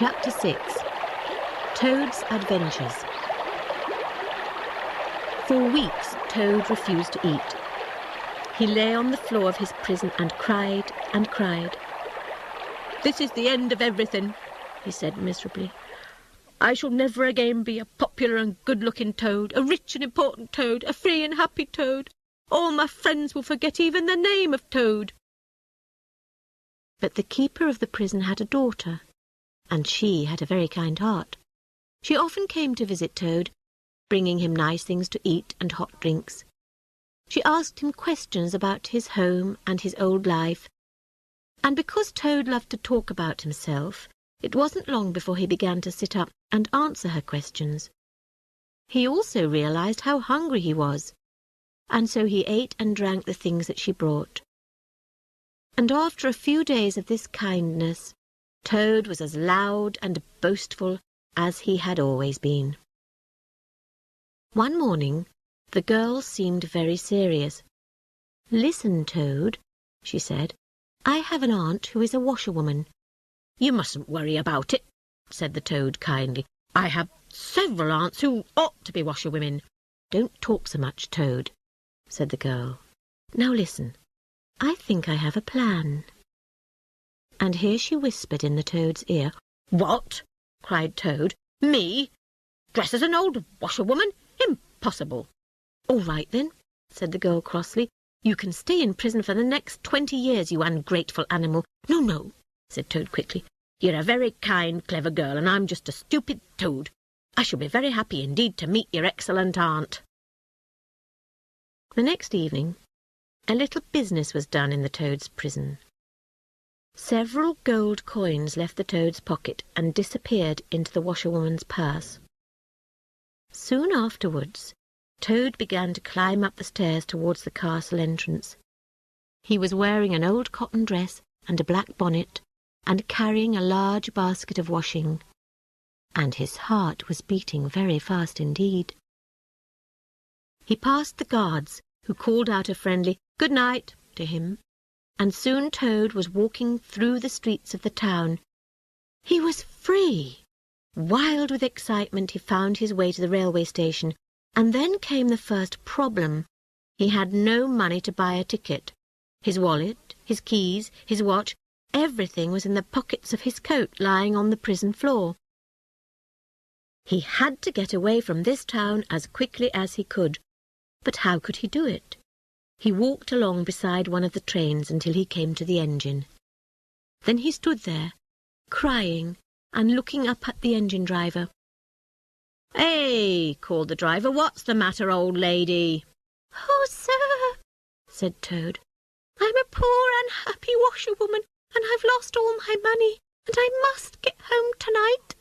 Chapter 6. Toad's Adventures. For weeks, Toad refused to eat. He lay on the floor of his prison and cried and cried. "This is the end of everything," he said miserably. "I shall never again be a popular and good-looking Toad, a rich and important Toad, a free and happy Toad. All my friends will forget even the name of Toad." But the keeper of the prison had a daughter, and she had a very kind heart. She often came to visit Toad, bringing him nice things to eat and hot drinks. She asked him questions about his home and his old life, and because Toad loved to talk about himself, it wasn't long before he began to sit up and answer her questions. He also realized how hungry he was, and so he ate and drank the things that she brought. And after a few days of this kindness, Toad was as loud and boastful as he had always been. One morning, the girl seemed very serious. "Listen, Toad," she said. "I have an aunt who is a washerwoman." "You mustn't worry about it," said the Toad kindly. "I have several aunts who ought to be washerwomen." "Don't talk so much, Toad," said the girl. "Now listen. I think I have a plan." And here she whispered in the Toad's ear. "What?" cried Toad. "Me? Dress as an old washerwoman? Impossible." "All right, then," said the girl crossly. "You can stay in prison for the next 20 years, you ungrateful animal." "No, no," said Toad quickly. "You're a very kind, clever girl, and I'm just a stupid Toad. I shall be very happy indeed to meet your excellent aunt." The next evening, a little business was done in the Toad's prison. Several gold coins left the Toad's pocket and disappeared into the washerwoman's purse. Soon afterwards, Toad began to climb up the stairs towards the castle entrance. He was wearing an old cotton dress and a black bonnet, and carrying a large basket of washing, and his heart was beating very fast indeed. He passed the guards, who called out a friendly "Good night" to him, and soon Toad was walking through the streets of the town. He was free! Wild with excitement, he found his way to the railway station, and then came the first problem. He had no money to buy a ticket. His wallet, his keys, his watch, everything was in the pockets of his coat lying on the prison floor. He had to get away from this town as quickly as he could. But how could he do it? He walked along beside one of the trains until he came to the engine. Then he stood there, crying and looking up at the engine driver. "Hey," called the driver, "what's the matter, old lady?" "Oh, sir," said Toad, "I'm a poor unhappy washerwoman, and I've lost all my money, and I must get home tonight."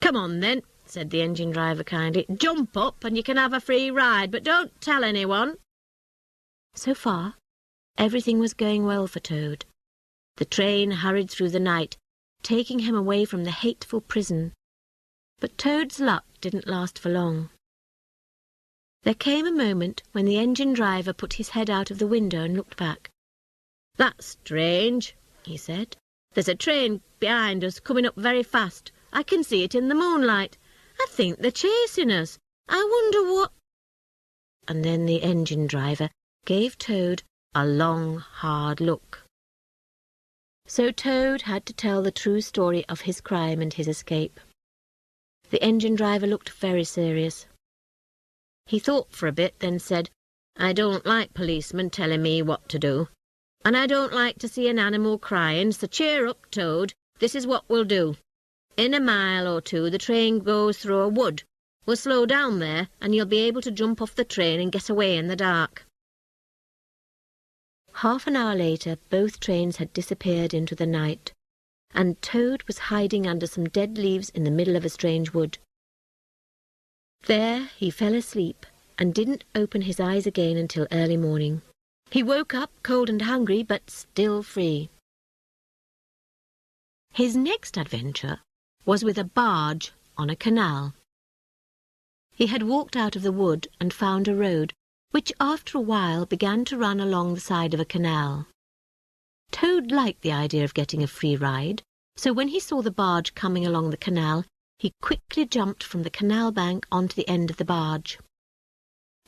"Come on, then," said the engine driver kindly. "Jump up and you can have a free ride, but don't tell anyone." So far, everything was going well for Toad. The train hurried through the night, taking him away from the hateful prison. But Toad's luck didn't last for long. There came a moment when the engine driver put his head out of the window and looked back. "That's strange," he said. "There's a train behind us coming up very fast. I can see it in the moonlight. I think they're chasing us. I wonder what—" And then the engine driver gave Toad a long, hard look. So Toad had to tell the true story of his crime and his escape. The engine driver looked very serious. He thought for a bit, then said, "I don't like policemen telling me what to do, and I don't like to see an animal crying, so cheer up, Toad. This is what we'll do. In a mile or two the train goes through a wood. We'll slow down there, and you'll be able to jump off the train and get away in the dark." Half an hour later, both trains had disappeared into the night, and Toad was hiding under some dead leaves in the middle of a strange wood. There he fell asleep and didn't open his eyes again until early morning. He woke up cold and hungry, but still free. His next adventure was with a barge on a canal. He had walked out of the wood and found a road, which after a while began to run along the side of a canal. Toad liked the idea of getting a free ride, So when he saw the barge coming along the canal, he quickly jumped from the canal bank onto the end of the barge.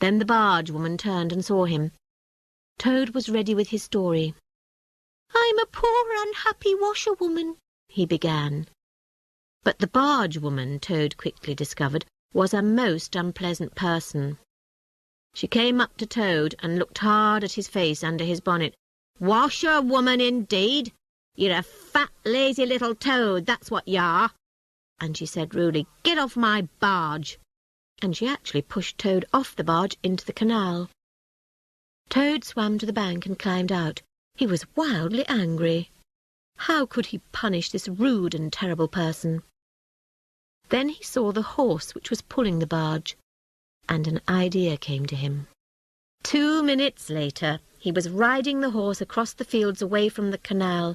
Then the barge woman turned and saw him. Toad was ready with his story. "I'm a poor unhappy washerwoman," he began. But the barge woman, Toad quickly discovered, was a most unpleasant person. She came up to Toad and looked hard at his face under his bonnet. "Washerwoman, indeed! You're a fat, lazy little toad, that's what you are!" And she said rudely, "Get off my barge!" And she actually pushed Toad off the barge into the canal. Toad swam to the bank and climbed out. He was wildly angry. How could he punish this rude and terrible person? Then he saw the horse which was pulling the barge, and an idea came to him. 2 minutes later, he was riding the horse across the fields away from the canal.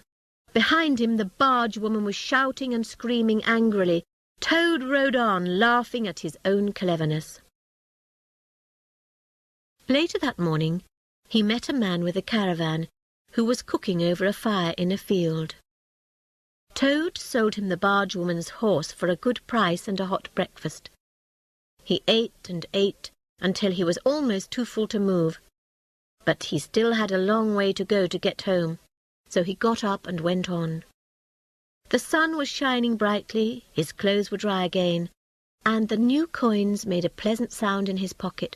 Behind him, the barge woman was shouting and screaming angrily. Toad rode on, laughing at his own cleverness. Later that morning, he met a man with a caravan who was cooking over a fire in a field. Toad sold him the barge woman's horse for a good price and a hot breakfast. He ate and ate until he was almost too full to move, but he still had a long way to go to get home, so he got up and went on. The sun was shining brightly, his clothes were dry again, and the new coins made a pleasant sound in his pocket.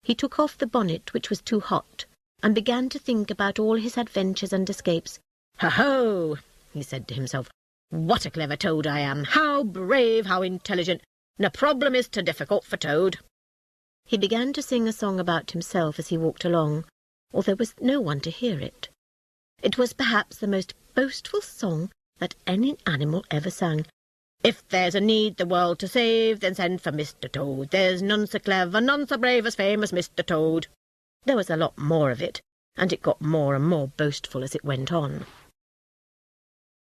He took off the bonnet, which was too hot, and began to think about all his adventures and escapes. "Ho-ho!" he said to himself. "What a clever toad I am! How brave, how intelligent! No problem is too difficult for Toad." He began to sing a song about himself as he walked along, although there was no one to hear it. It was perhaps the most boastful song that any animal ever sang. "If there's a need the world to save, then send for Mr. Toad. There's none so clever, none so brave as famous Mr. Toad." There was a lot more of it, and it got more and more boastful as it went on.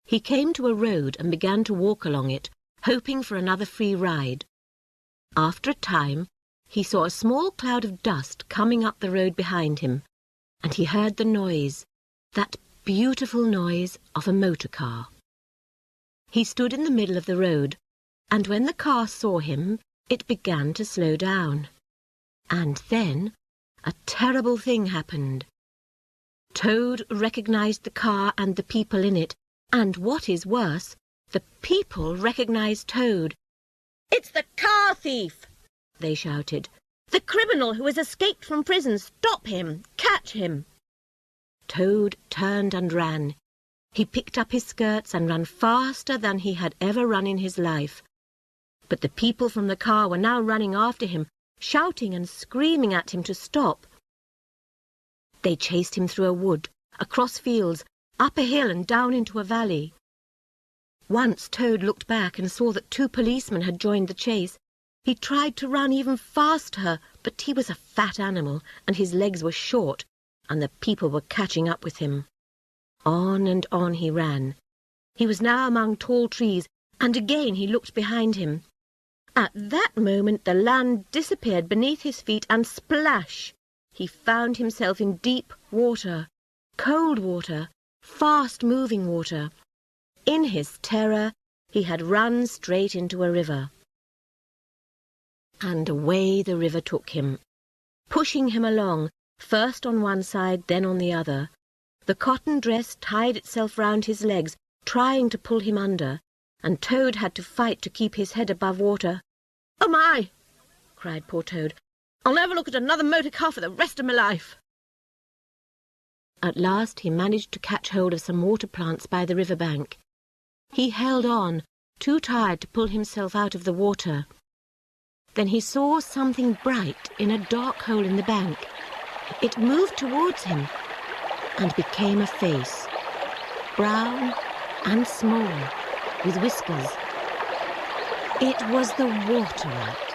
He came to a road and began to walk along it, hoping for another free ride. After a time, he saw a small cloud of dust coming up the road behind him, and he heard the noise, that beautiful noise of a motor car. He stood in the middle of the road, and when the car saw him, it began to slow down. And then a terrible thing happened. Toad recognized the car and the people in it, and what is worse, the people recognized Toad. "It's the car thief!" they shouted. "The criminal who has escaped from prison! Stop him! Catch him!" Toad turned and ran. He picked up his skirts and ran faster than he had ever run in his life. But the people from the car were now running after him, shouting and screaming at him to stop. They chased him through a wood, across fields, up a hill and down into a valley. Once Toad looked back and saw that 2 policemen had joined the chase. He tried to run even faster, but he was a fat animal and his legs were short, and the people were catching up with him. On and on he ran. He was now among tall trees, and again he looked behind him. At that moment the land disappeared beneath his feet, and splash! He found himself in deep water, cold water, fast-moving water. In his terror, he had run straight into a river. And away the river took him, pushing him along, first on one side, then on the other. The cotton dress tied itself round his legs, trying to pull him under, and Toad had to fight to keep his head above water. "Oh, my!" cried poor Toad. "I'll never look at another motor car for the rest of my life." At last he managed to catch hold of some water plants by the river bank. He held on, too tired to pull himself out of the water. Then he saw something bright in a dark hole in the bank. It moved towards him and became a face, brown and small, with whiskers. It was the water rat.